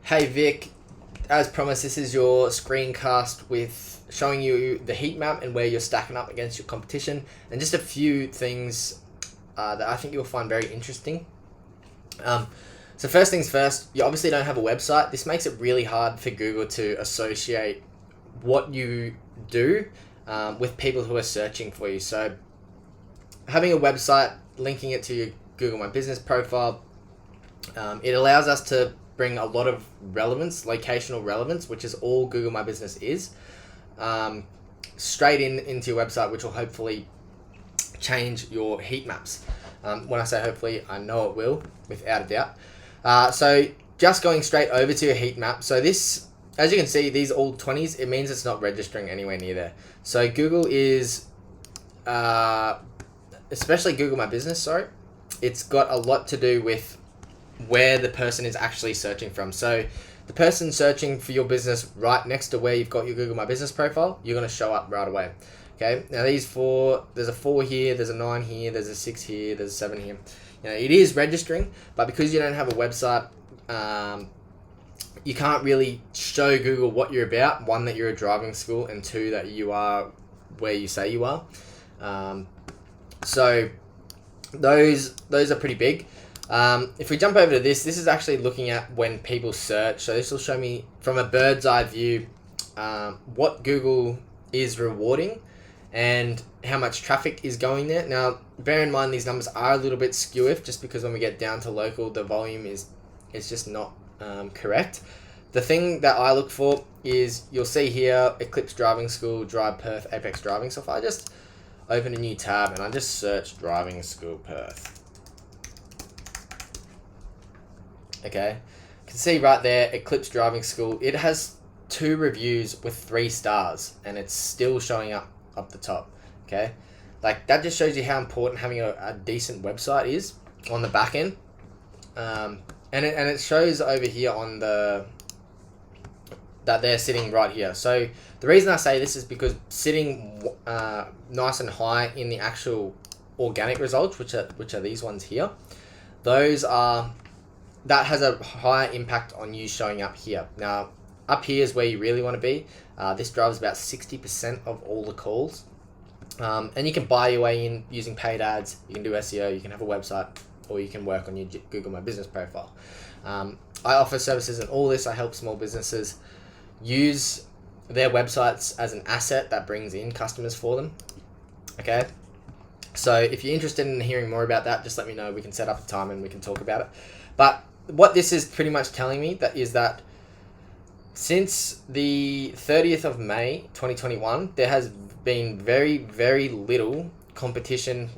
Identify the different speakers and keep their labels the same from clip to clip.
Speaker 1: Hey Vic, as promised, this is your screencast with showing you the heat map and where you're stacking up against your competition, and just a few things that I think you'll find very interesting. So first things first, you obviously don't have a website. This makes it really hard for Google to associate what you do with people who are searching for you. So having a website, linking it to your Google My Business profile, it allows us to bring a lot of relevance, locational relevance, which is all Google My Business is, straight into your website, which will hopefully change your heat maps. When I say hopefully, I know it will, without a doubt. So just going straight over to your heat map. So this, as you can see, these all 20s, it means it's not registering anywhere near there. So Google is, especially Google My Business, sorry, it's got a lot to do with where the person is actually searching from. So the person searching for your business right next to where you've got your Google My Business profile, you're going to show up right away. Okay, now these four, there's a 4 here, there's a 9 here, there's a 6 here, there's a 7 here. You know, it is registering, but because you don't have a website, you can't really show Google what you're about. One, that you're a driving school, and two, that you are where you say you are. So those are pretty big. If we jump over to this is actually looking at when people search. So this will show me from a bird's eye view what Google is rewarding and how much traffic is going there. Now, bear in mind these numbers are a little bit skewiff, just because when we get down to local, the volume is just not correct. The thing that I look for is, you'll see here, Eclipse Driving School, Drive Perth, Apex Driving. So if I just open a new tab and I just search Driving School Perth. Okay, you can see right there, Eclipse Driving School, it has 2 reviews with 3 stars, and it's still showing up the top. Okay, like that just shows you how important having a decent website is on the back end. And it shows over here on that they're sitting right here. So the reason I say this is because sitting nice and high in the actual organic results, which are these ones here, that has a higher impact on you showing up here. Now, up here is where you really want to be. This drives about 60% of all the calls. And you can buy your way in using paid ads. You can do SEO, you can have a website, or you can work on your Google My Business profile. I offer services in all this. I help small businesses use their websites as an asset that brings in customers for them. Okay? So if you're interested in hearing more about that, just let me know. We can set up a time and we can talk about it. But what this is pretty much telling me is that since the 30th of May 2021, there has been very, very little competition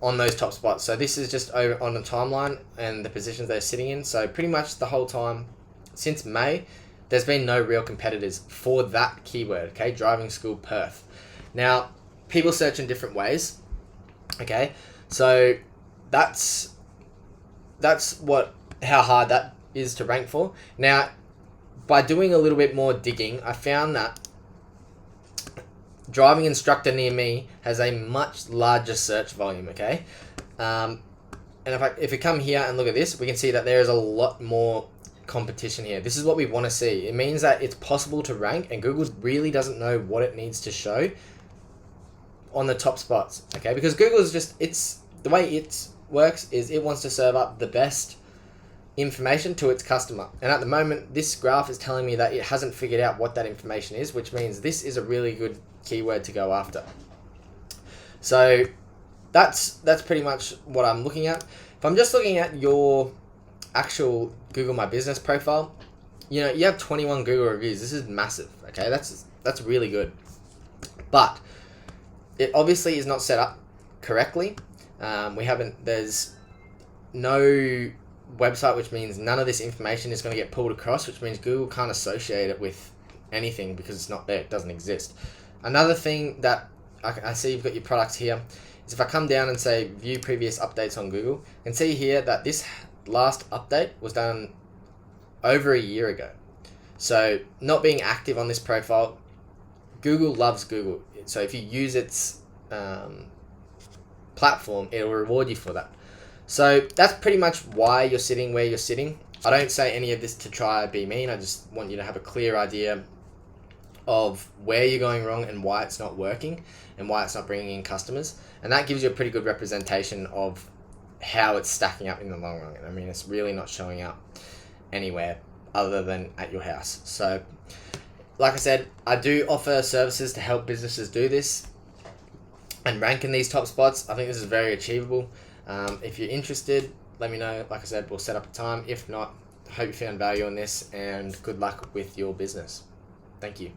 Speaker 1: on those top spots. So this is just over on the timeline and the positions they're sitting in. So pretty much the whole time since May, there's been no real competitors for that keyword. Okay, Driving School Perth. Now, people search in different ways. Okay, so that's how hard that is to rank for. Now, by doing a little bit more digging, I found that driving instructor near me has a much larger search volume. Okay, and if we come here and look at this, we can see that there is a lot more competition here. This is what we want to see. It means that it's possible to rank, and Google really doesn't know what it needs to show on the top spots. Okay, because Google is just, the way it works is it wants to serve up the best information to its customer, and at the moment this graph is telling me that it hasn't figured out what that information is, which means this is a really good keyword to go after. So that's pretty much what I'm looking at. If I'm just looking at your actual Google My Business profile, you know, you have 21 Google reviews. This is massive. Okay, that's really good, but it obviously is not set up correctly. There's no website, which means none of this information is going to get pulled across, which means Google can't associate it with anything because it's not there, it doesn't exist. Another thing that I see you've got your products here is if I come down and say view previous updates on Google, you can see here that this last update was done over a year ago. So not being active on this profile, Google loves Google. So if you use its platform, it'll reward you for that. So that's pretty much why you're sitting where you're sitting. I don't say any of this to try be mean. I just want you to have a clear idea of where you're going wrong and why it's not working and why it's not bringing in customers. And that gives you a pretty good representation of how it's stacking up in the long run. I mean, it's really not showing up anywhere other than at your house. So, like I said, I do offer services to help businesses do this and rank in these top spots. I think this is very achievable. If you're interested, let me know. Like I said, we'll set up a time. If not, I hope you found value in this, and good luck with your business. Thank you.